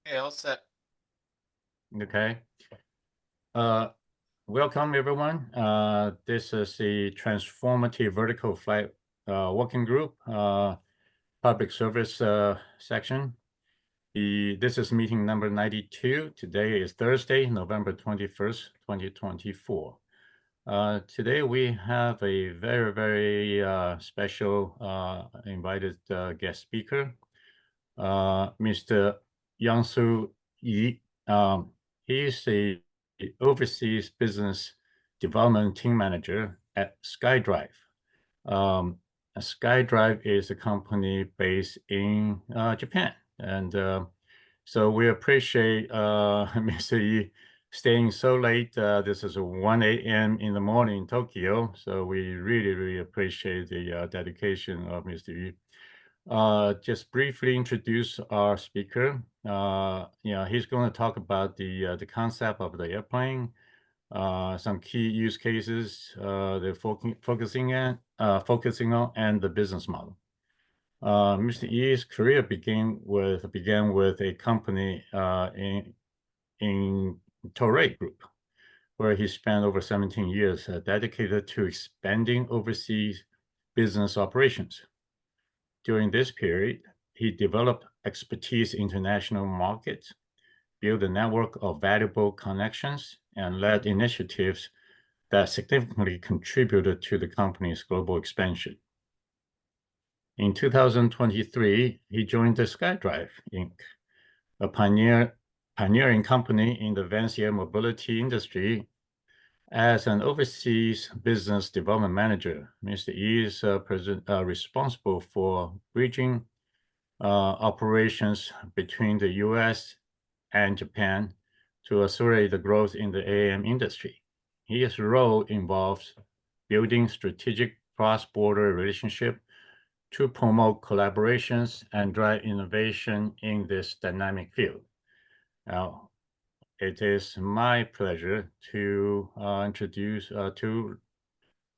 Okay, all set. Okay. Welcome everyone. This is the Transformative Vertical Flight Working Group Public Service section. This is meeting number 92. Today is Thursday, November 21st, 2024. Today we have a very special invited guest speaker, Mr. Youngsu Yi. He is the overseas business development team manager at SkyDrive. Um, SkyDrive is a company based in Japan, and so we appreciate Mr. Yi staying so late. This is 1 a.m. in the morning in Tokyo, so we really appreciate the dedication of Mr. Yi. Just briefly introduce our speaker. He's going to talk about the concept of the airplane, some key use cases they're focusing on, and the business model. Mr. Yi's career began with a company in Toray Group, where he spent over 17 years dedicated to expanding overseas business operations. During this period, he developed expertise in international markets, built a network of valuable connections, and led initiatives that significantly contributed to the company's global expansion. In 2023, he joined the SkyDrive Inc., a pioneering company in the advanced air mobility industry. As an overseas business development manager, Mr. Yi is responsible for bridging operations between the US and Japan to accelerate the growth in the AM industry. His role involves building strategic cross-border relationship to promote collaborations and drive innovation in this dynamic field. Now, it is my pleasure to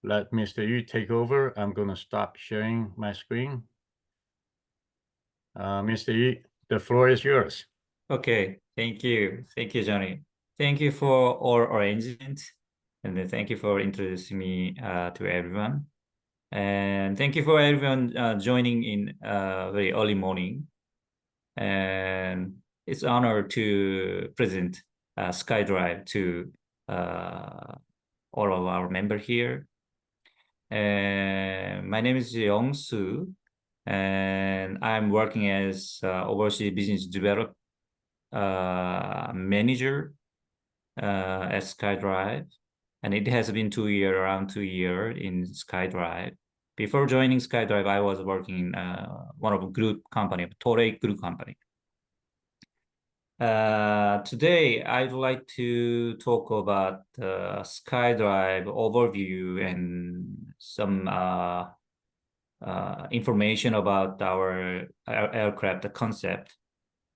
let Mr. Yu take over. I'm going to stop sharing my screen. Mr. Yi, the floor is yours. Okay, thank you. Thank you, Johnny. Thank you for all arrangement. And then thank you for introducing me to everyone. And thank you for everyone joining in very early morning. And it's an honor to present SkyDrive to all of our members here. And my name is Youngsu, and I'm working as overseas business development manager at SkyDrive, and it has been around 2 years in SkyDrive. Before joining SkyDrive, I was working in one of a group company, Toray group company. Today, I'd like to talk about SkyDrive overview and some information about our aircraft concept,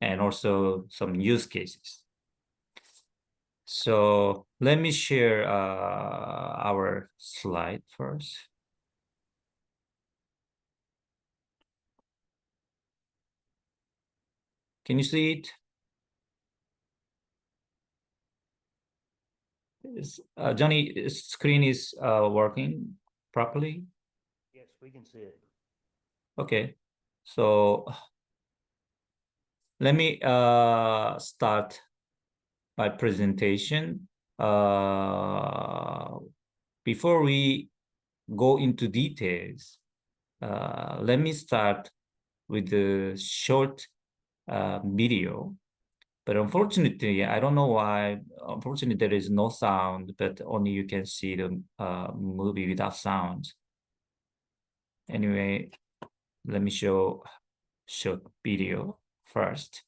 and also some use cases. So let me share our slide first. Can you see it? Johnny, screen is working properly? Yes, we can see it. Okay, so let me start my presentation. Before we go into details, let me start with the short video. But unfortunately, I don't know why. Unfortunately, there is no sound, but only you can see the movie without sound. Anyway, let me show short video first.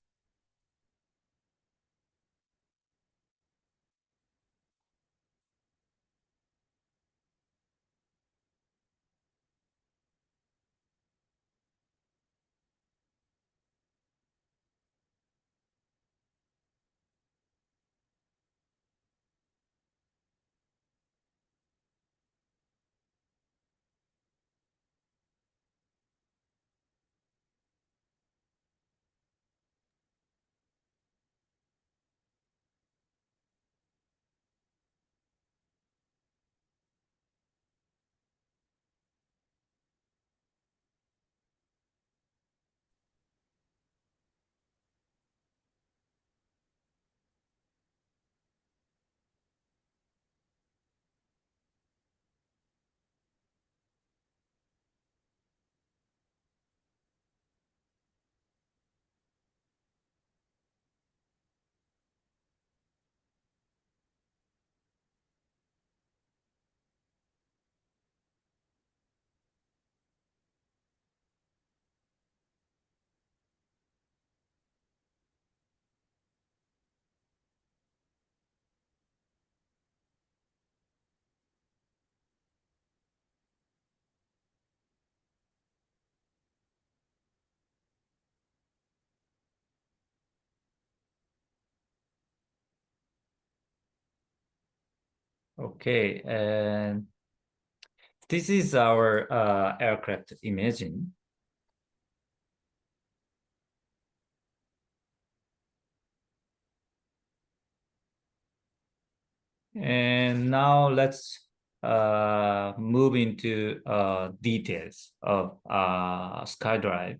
Okay, and this is our aircraft imaging. And now let's move into details of SkyDrive.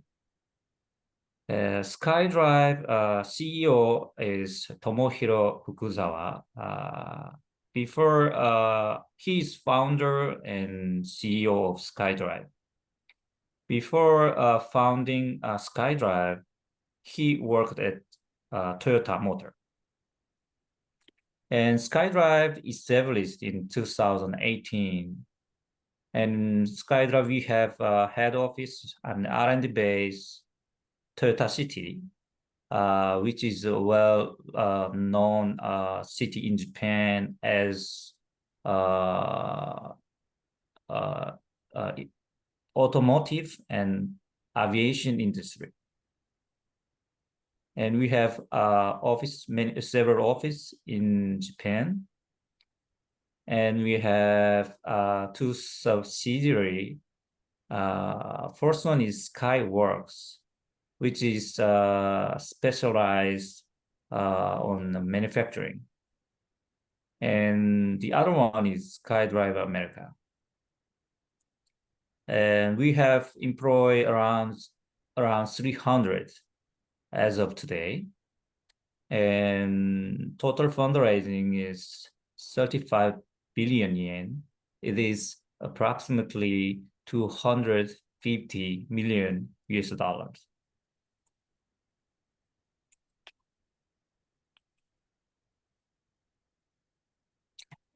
SkyDrive CEO is Tomohiro Fukuzawa. Before he's founder and CEO of SkyDrive. Before founding SkyDrive, he worked at Toyota Motor. And SkyDrive established in 2018. And SkyDrive, we have a head office and R&D base, Toyota City, which is a well-known city in Japan as automotive and aviation industry. And we have several offices in Japan. And we have two subsidiaries. First one is Skyworks, which is specialized on manufacturing. And the other one is SkyDrive America. And we have employed around 300 as of today. And total fundraising is 35 billion yen. It is approximately 250 million US dollars.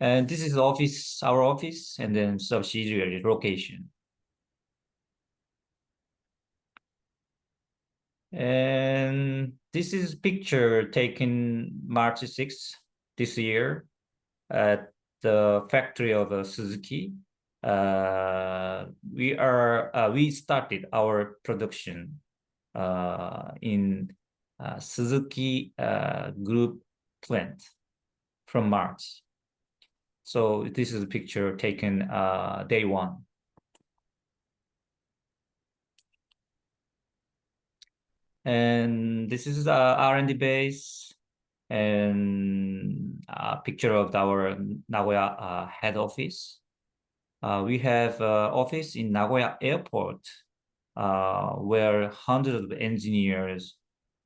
And this is our office, and then subsidiary location. And this is a picture taken March 6th this year at the factory of Suzuki. We started our production in Suzuki Group plant from March. So this is a picture taken day one. And this is the R&D base and a picture of our Nagoya head office. We have office in Nagoya Airport where hundreds of engineers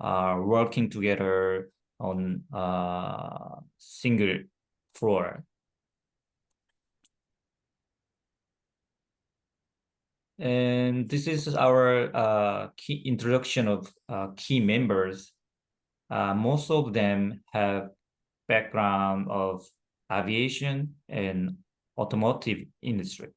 are working together on a single floor. And this is our key introduction of key members. Most of them have background of aviation and automotive industry.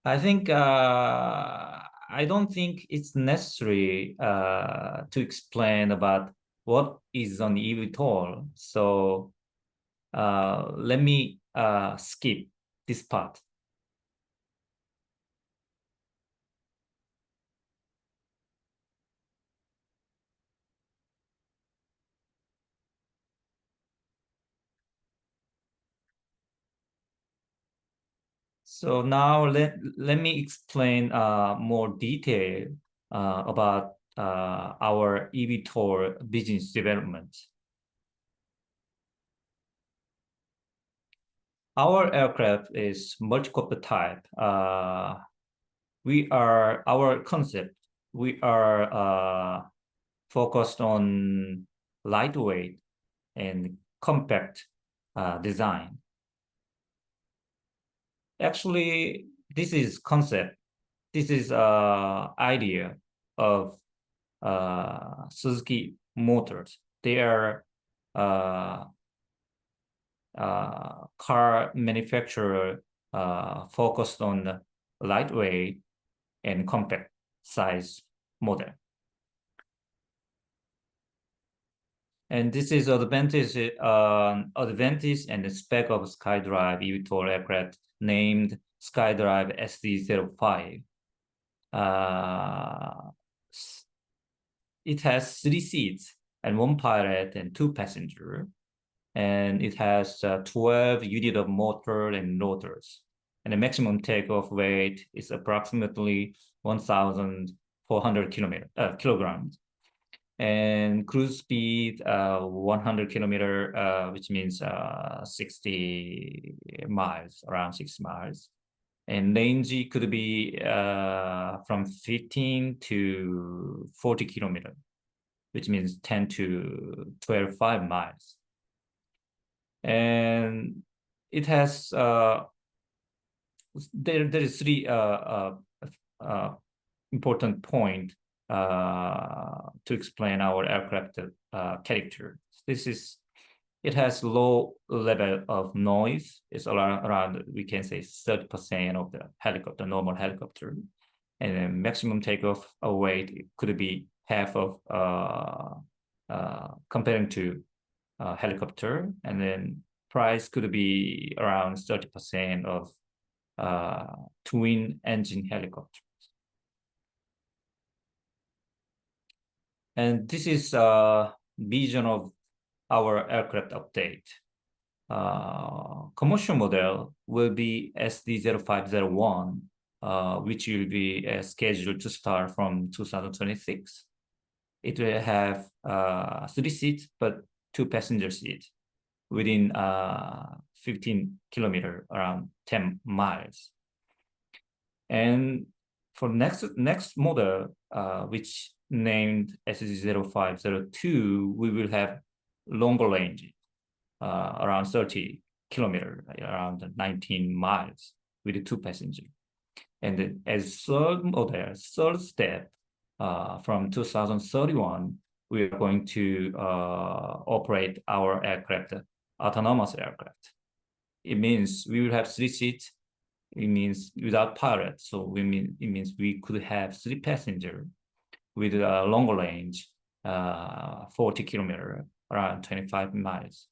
I think I don't think it's necessary to explain about what is on eVTOL. So let me skip this part. So now let me explain more detail about our eVTOL business development. Our aircraft is multi-cockpit type. Our concept, we are focused on lightweight and compact design. Actually, this is concept. This is idea of Suzuki Motors. They are car manufacturer focused on the lightweight and compact size model. And this is advantage and the spec of SkyDrive eVTOL aircraft named SkyDrive SD05. It has 3 seats and 1 pilot and 2 passengers. And it has 12 units of motor and rotors. And the maximum takeoff weight is approximately 1,400 kilograms. And cruise speed 100 kilometer, which means 60 miles, around 6 miles. And range could be from 15 to 40 kilometers, which means 10 to 12 miles. And it has there is 3 important point to explain our aircraft character. It has low level of noise. It's around we can say 30% of the helicopter, normal helicopter, and then maximum takeoff weight could be half of comparing to helicopter, and then price could be around 30% of twin engine helicopter. And this is a vision of our aircraft update. Commercial model will be SD0501, which will be scheduled to start from 2026. It will have 3 seats, but 2 passenger seats within 15 kilometers, around 10 miles. And for next model, which named SD0502, we will have longer range, around 30 kilometers, around 19 miles with 2 passengers. And as third model, third step, from 2031, we are going to operate our aircraft, autonomous aircraft. It means we will have 3 seats. It means without pilot. So it means we could have 3 passengers with a longer range, 40 kilometers, around 25 miles.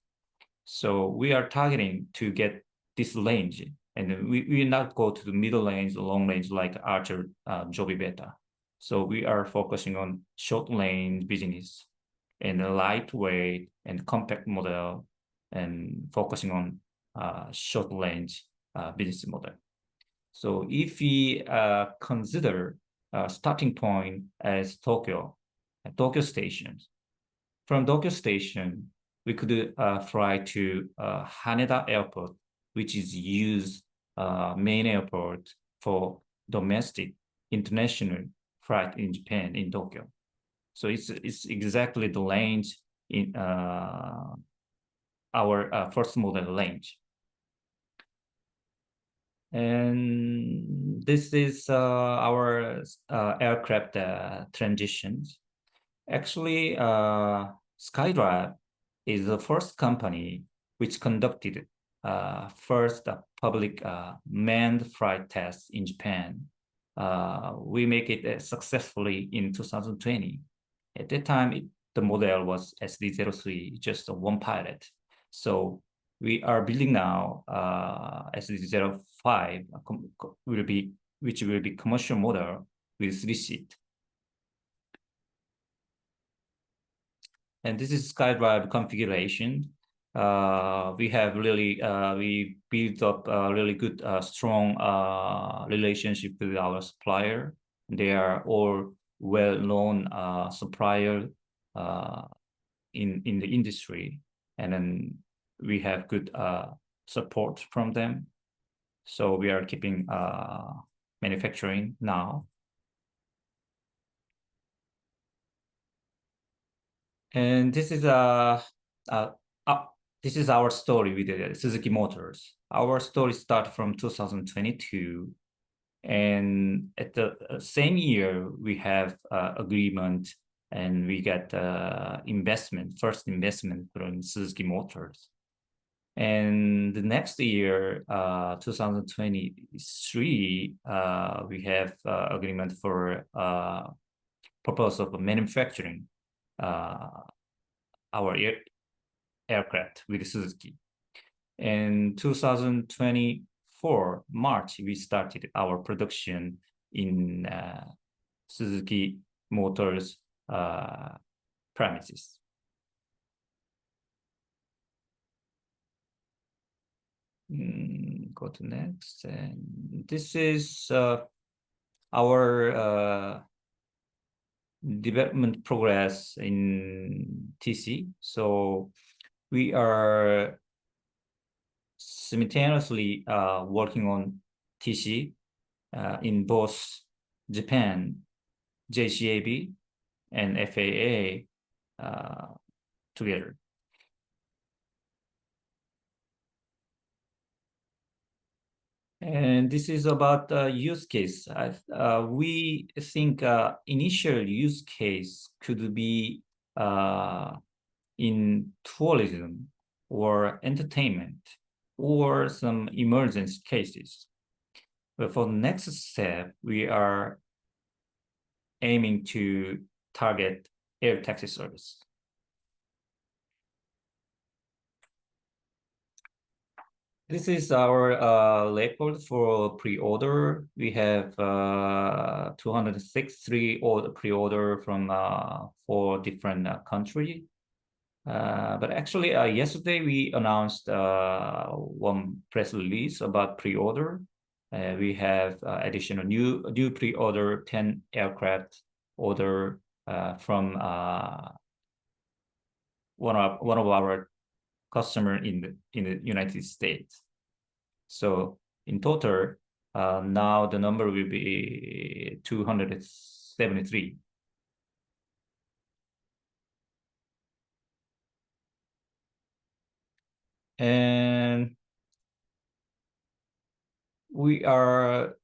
So we are targeting to get this range, and we will not go to the middle range, long range like Archer, Joby Beta. So we are focusing on short range business and a lightweight and compact model, and focusing on short range business model. So if we consider starting point as Tokyo Station, from Tokyo Station, we could fly to Haneda Airport, which is used main airport for domestic, international flight in Japan, in Tokyo. So it's exactly the range in our first model range. And this is our aircraft transitions. Actually, SkyDrive is the first company which conducted first public manned flight tests in Japan. We make it successfully in 2020. At that time, the model was SD03, just 1 pilot. So we are building now SD05, which will be commercial model with 3 seats. And this is SkyDrive configuration. We have really we built up a really good, strong relationship with our supplier. They are all well-known supplier in the industry, and then we have good support from them. So we are keeping manufacturing now. And this is our story with Suzuki Motors. Our story started from 2022, and at the same year we have agreement, and we get first investment from Suzuki Motors. And the next year, 2023, we have agreement for purpose of manufacturing our aircraft with Suzuki. In 2024 March, we started our production in Suzuki Motors premises. Go to next. And this is our development progress in TC. So we are simultaneously working on TC in both Japan, JCAB, and FAA together. And this is about use case. We think initial use case could be in tourism or entertainment or some emergency cases. But for the next step, we are aiming to target air taxi service. This is our record for pre-order. We have 263 pre-order from 4 different countries. But actually, yesterday we announced one press release about pre-order. We have additional new pre-order 10 aircraft order from one of our customer in the United States. So in total, now the number will be 273. And we are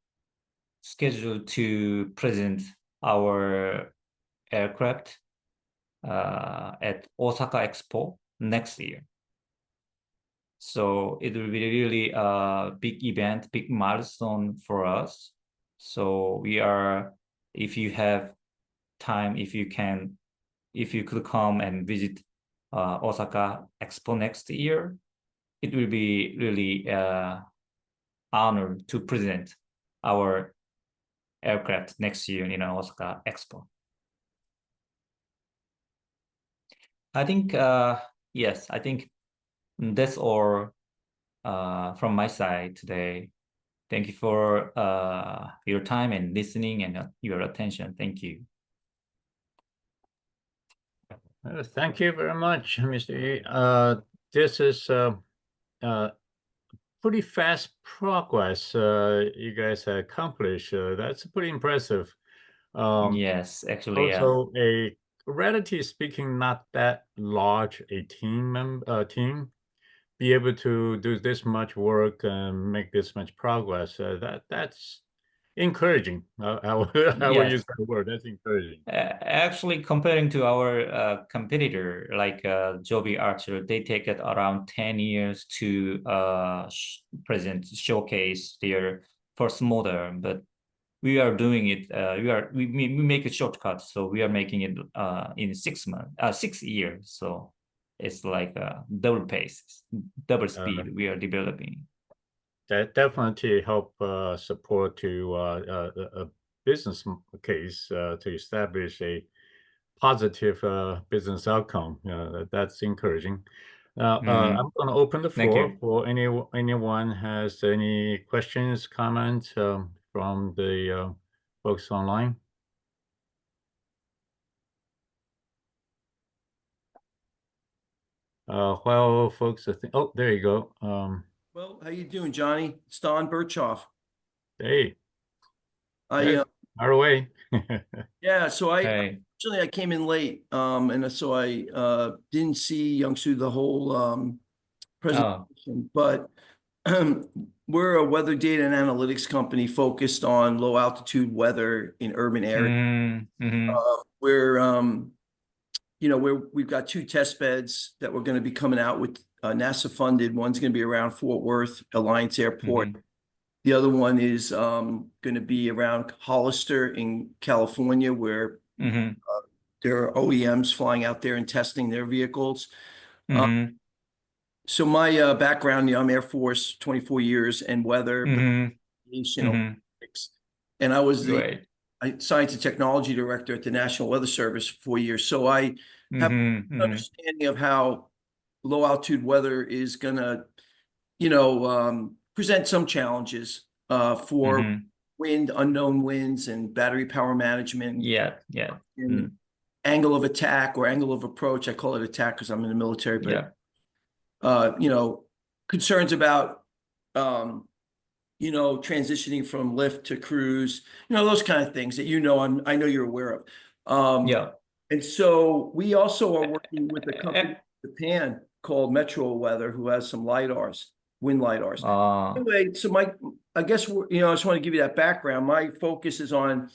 scheduled to present our aircraft at Osaka Expo next year. So it will be really a big event, big milestone for us. So we are, if you have time, if you could come and visit Osaka Expo next year, it will be really honored to present our aircraft next year in Osaka Expo. I think, yes, I think that's all from my side today. Thank you for your time and listening and your attention. Thank you. Thank you very much, Mr. E. This is pretty fast progress you guys accomplished. That's pretty impressive. Yes, actually, yeah. Also, a relatively speaking, not that large a team be able to do this much work and make this much progress. That's encouraging. I will Yes. use that word. That's encouraging. Actually, comparing to our competitor like Joby Archer, they take it around 10 years to showcase their first model, but we are doing it. We make a shortcut, so we are making it in 6 years. So it's like double pace, double speed. We are developing. That definitely help support to a business case to establish a positive business outcome. That's encouraging. Now, I'm going to open the floor for anyone has any questions, comments from the folks online. While folks are oh, there you go. Well, how you doing, Johnny? It's Don Birchoff. Hey. Far away. Yeah, so actually I came in late, and so I didn't see Youngsu the whole presentation, but we're a weather data and analytics company focused on low altitude weather in urban areas. We've got 2 test beds that we're going to be coming out with, NASA funded. One's going to be around Fort Worth Alliance Airport. The other one is going to be around Hollister in California, where there are OEMs flying out there and testing their vehicles. So my background, I'm Air Force, 24 years, and weather, and I was the Science and Technology Director at the National Weather Service for 4 years. So I have an understanding of how low altitude weather is going to, present some challenges for wind, unknown winds, and battery power management. Yeah. And angle of attack or angle of approach. I call it attack because I'm in the military, but concerns about transitioning from lift to cruise, those kind of things that I know you're aware of. And so we also are working with a company in Japan called Metro Weather, who has some lidars, wind lidars. Anyway, so I guess I just want to give you that background. My focus is on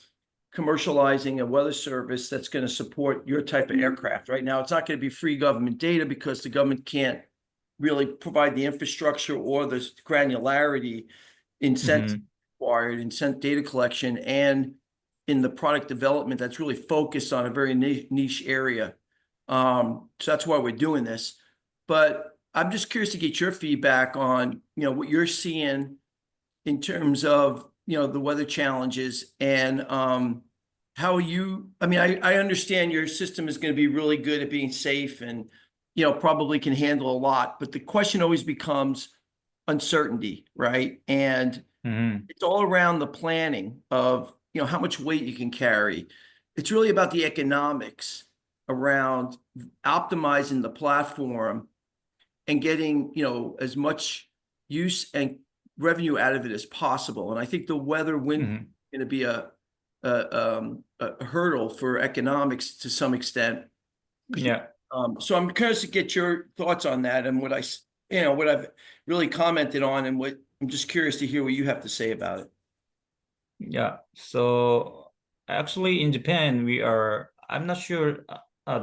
commercializing a weather service that's going to support your type of aircraft. Right now, it's not going to be free government data because the government can't really provide the infrastructure or the granularity incentive required in data collection and in the product development that's really focused on a very niche area. So that's why we're doing this. But I'm just curious to get your feedback on, what you're seeing in terms of, the weather challenges and how I understand your system is going to be really good at being safe and, probably can handle a lot. But the question always becomes uncertainty, right? And it's all around the planning of, how much weight you can carry. It's really about the economics around optimizing the platform and getting, as much use and revenue out of it as possible. And I think the weather wind is going to be a hurdle for economics to some extent. So I'm curious to get your thoughts on that and what I've really commented on, and what I'm just curious to hear what you have to say about it. Yeah. So actually in Japan, I'm not sure, I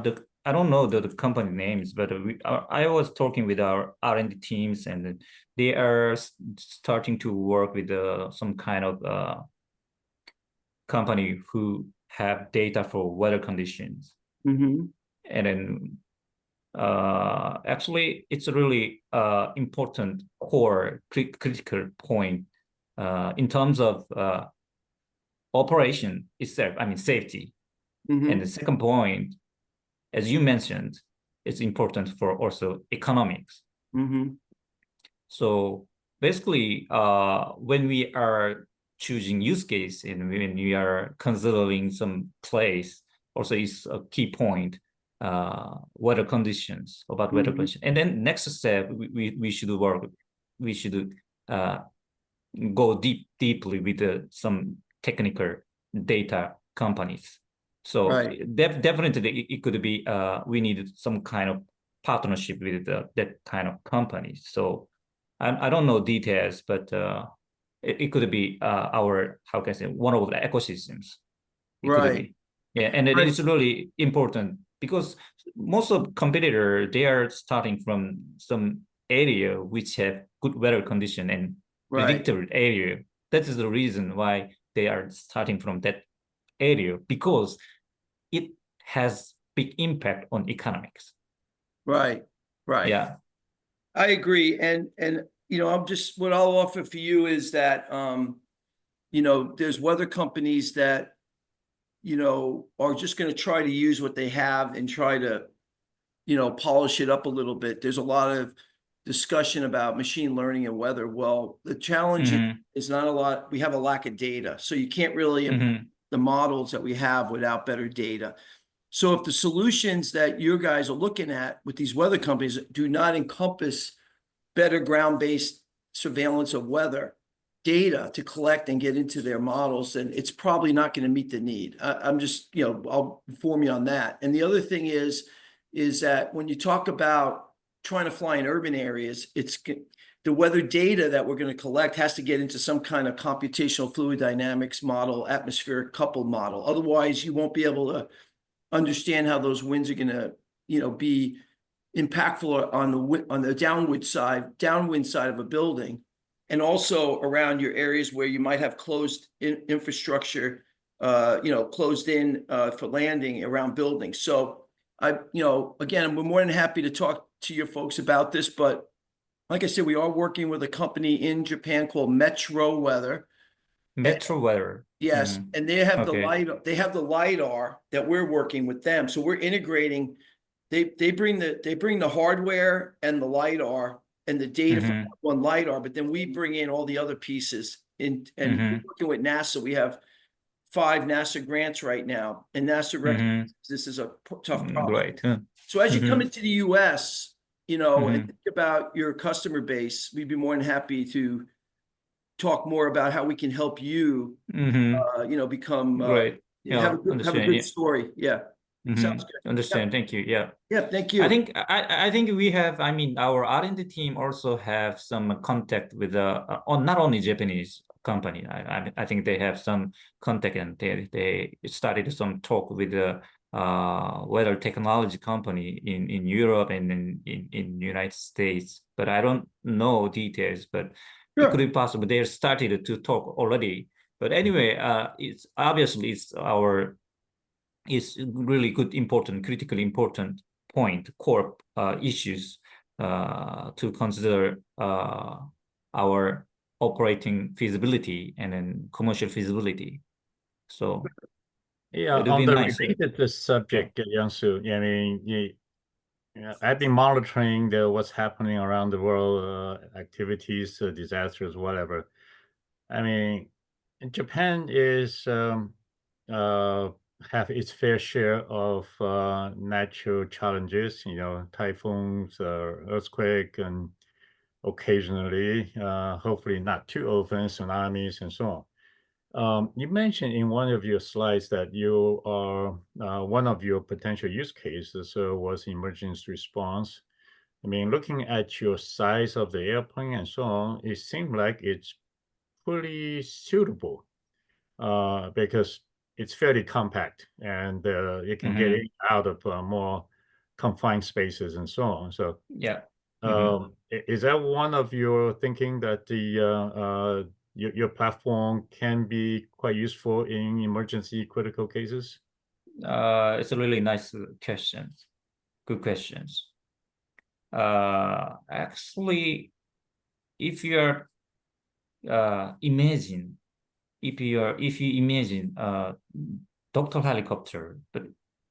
don't know the company names, but I was talking with our R&D teams, and they are starting to work with some kind of company who have data for weather conditions. And then actually, it's a really important core critical point in terms of operation itself, safety. And the second point, as you mentioned, it's important for also economics. So basically, when we are choosing use case and when we are considering some place, also is a key point, weather conditions, about weather conditions. And then next step, we should go deeply with some technical data companies. So definitely it could be, we need some kind of partnership with that kind of company. So I don't know details, but it could be our, how can I say, one of the ecosystems. Yeah, and it is really important because most of competitors, they are starting from some area which have good weather condition and predictable area. That is the reason why they are starting from that area, because it has big impact on economics. Yeah, I agree. And what I'll offer for you is that there's weather companies that are just going to try to use what they have and try to polish it up a little bit. There's a lot of discussion about machine learning and weather. Well, the challenge is not a lot. We have a lack of data, so you can't really improve the models that we have without better data. So if the solutions that you guys are looking at with these weather companies do not encompass better ground-based surveillance of weather data to collect and get into their models, then it's probably not going to meet the need. I'm just, I'll inform you on that. And the other thing is that when you talk about trying to fly in urban areas, it's the weather data that we're going to collect has to get into some kind of computational fluid dynamics model, atmospheric coupled model. Otherwise, you won't be able to understand how those winds are going to, be impactful on the downwind side of a building, and also around your areas where you might have closed infrastructure, closed in for landing around buildings. So again, we're more than happy to talk to your folks about this, but like I said, we are working with a company in Japan called Metro Weather. Metro Weather. Yes, and they have the LiDAR. They have the LiDAR that we're working with them. So we're integrating. They bring the hardware and the LiDAR and the data from Mhm. one LiDAR, but then we bring in all the other pieces. And Mhm. working with NASA, we have 5 NASA grants right now, and NASA recognizes this is a tough problem. Great. So as you come Mhm. into the US, you know, and Mhm. think about your customer base, we'd be more than happy to talk more about how we can help you, Mhm. you know, become, Great. have Yeah, a understand. good Yeah. story. Yeah. Sounds good. Understand. Thank you. Yeah. Yeah, thank I you. think I think we have, I mean, our R&D team also have some contact with not only Japanese company. I think they have some contact, and they started some talk with the weather technology company in Europe and in United States. But I don't know details, but it could Sure. be possible they started to talk already. But anyway, it's obviously it's really good, important, critically important point, core issues to consider our operating feasibility and then commercial feasibility. So Yeah, it would on be the nice. related subject, Youngsu, I mean, I've been monitoring what's happening around the world, activities, disasters, whatever. I mean, Japan is have its fair share of natural challenges, typhoons, earthquake, and occasionally, hopefully not too often, tsunamis and so on. You mentioned in one of your slides that you are one of your potential use cases was emergency response. I mean, looking at your size of the airplane and so on, it seemed like it's pretty suitable because it's fairly compact and it can get in out of more confined spaces and so on. So, Yeah. is that one of your thinking that your platform can be quite useful in emergency critical cases? It's a really nice question. Good questions. Actually, if you're imagine if you imagine doctor helicopter, but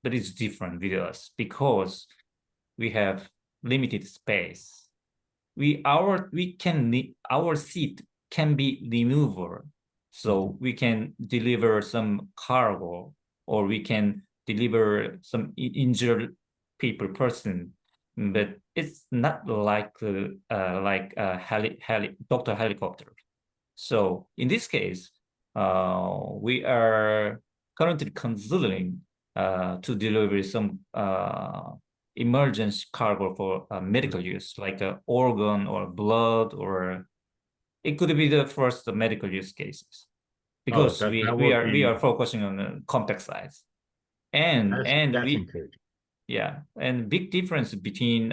it's different with us because we have limited space. Our seat can be removable, so we can deliver some cargo, or we can deliver some injured person. But it's not like doctor helicopter. So in this case, we are currently considering to deliver some emergency cargo for medical use, like organ or blood, or it could be the first medical use cases, Oh, because that we would are we be are focusing on the compact size, and that's we encouraging. yeah, and big difference between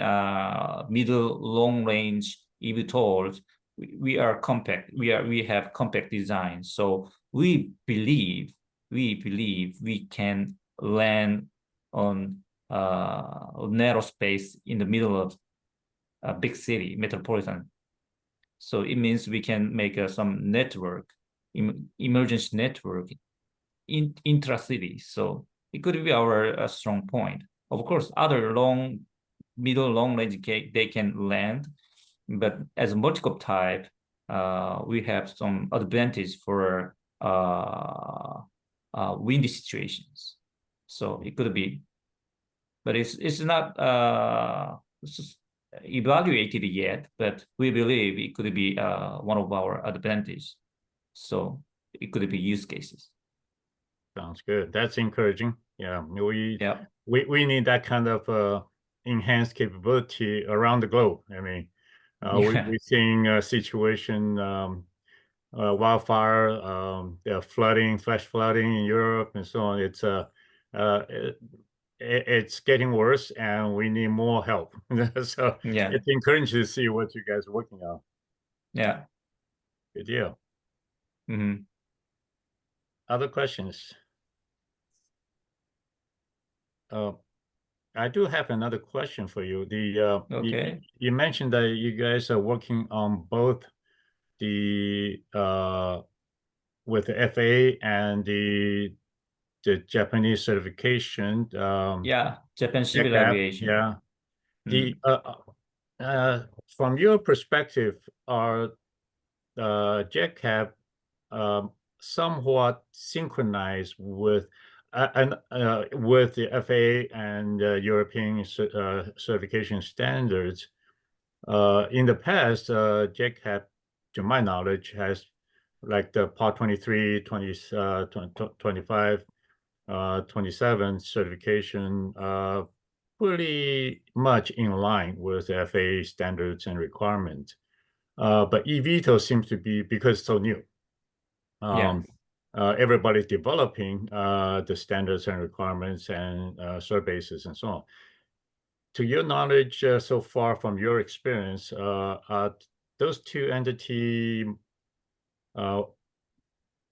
middle long range eVTOLs. We are compact. We have compact design. So we believe we can land on narrow space in the middle of a big city, metropolitan. So it means we can make some network, emergency network in intra-city. So it could be our strong point. Of course, other middle long range, they can land, but as a multi-scope type, we have some advantage for windy situations. So it could be, but it's not evaluated yet. But we believe it could be one of our advantage. So it could be use cases. Sounds good. That's encouraging. Yeah, Yeah. we need that kind of enhanced capability around the globe. I mean, we're seeing a situation, wildfire, flooding, flash flooding in Europe, and so on. It's getting worse, and we need more help. So Yeah. it's encouraging to see what you guys are working on. Yeah. Good deal. Mm-hmm. Other questions? I do have another question for you. Okay. You mentioned that you guys are working on both the with the FAA and the Japanese certification. Yeah. Japan Civil TACAF, Aviation. yeah. Mm. From your perspective, are JetCap somewhat synchronized with with the FAA and European certification standards? In the past, JetCap, to my knowledge, has like the Part 23, 20, 25, 27 certification pretty much in line with the FAA standards and requirements. But eVTOL seems to be, because it's so new, everybody's developing the standards and requirements and cert bases and so on. To your knowledge, so far from your experience, are those two entities more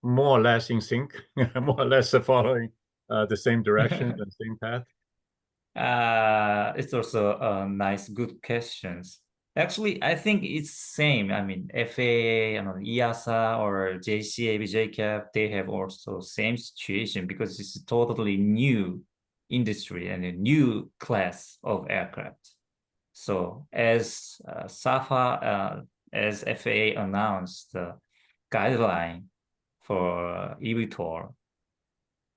or less in sync, more or less following the same direction, the same path? It's also a nice, good questions. Actually, I think it's same. I mean, FAA, EASA or JCAB, JCAP, they have also same situation because it's a totally new industry and a new class of aircraft. So as SAFA, as FAA announced the guideline for eVTOL,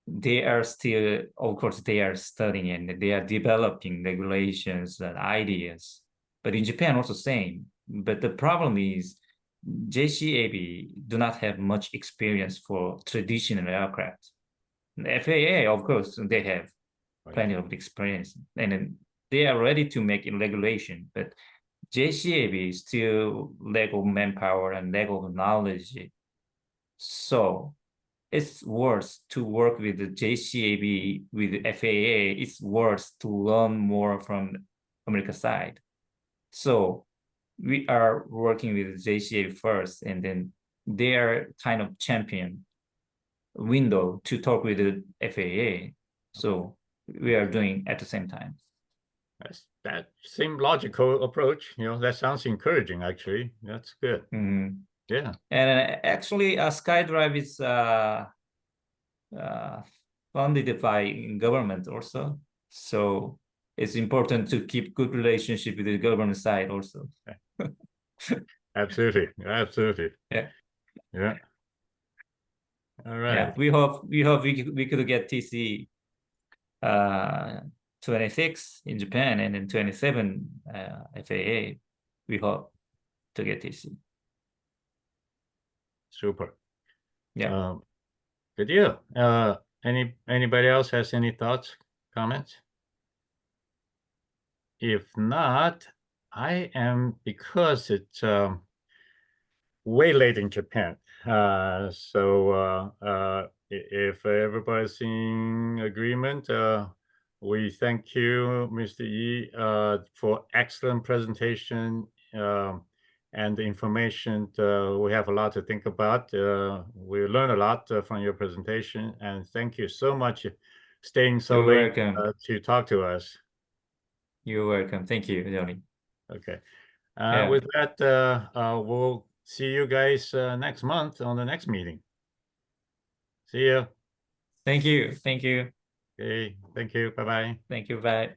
they are still, of course, they are studying and they are developing regulations and ideas. But in Japan, also same. But the problem is JCAB do not have much experience for traditional aircraft. The FAA, of course, they have plenty of experience and they are ready to make a regulation. But JCAB is still lack of manpower and lack of knowledge. So it's worse to work with the JCAB, with the FAA. It's worse to learn more from America side. So we are working with JCAB first, and then they are kind of champion window to talk with the FAA. So we are doing at the same time. That seemed logical approach. That sounds encouraging, actually. That's good. Mm-hmm. Yeah. And actually, SkyDrive is funded by government also. So it's important to keep good relationship with the government side also. Absolutely. Absolutely. Yeah. Yeah. All right. Yeah. We hope we could get TC 26 in Japan and then 27 FAA. We hope to get TC. Super. Yeah. Good deal. Anybody else has any thoughts, comments? If not, I am, because it's way late in Japan. So if everybody's in agreement, we thank you, Mr. Yi, for excellent presentation and the information. We have a lot to think about. We learned a lot from your presentation, and thank you so much staying so late to talk to us. You're welcome. Thank you, Johnny. Okay. With that, we'll see you guys next month on the next meeting. See you. Thank you. Thank you. Okay. Thank you. Bye-bye. Thank you. Bye.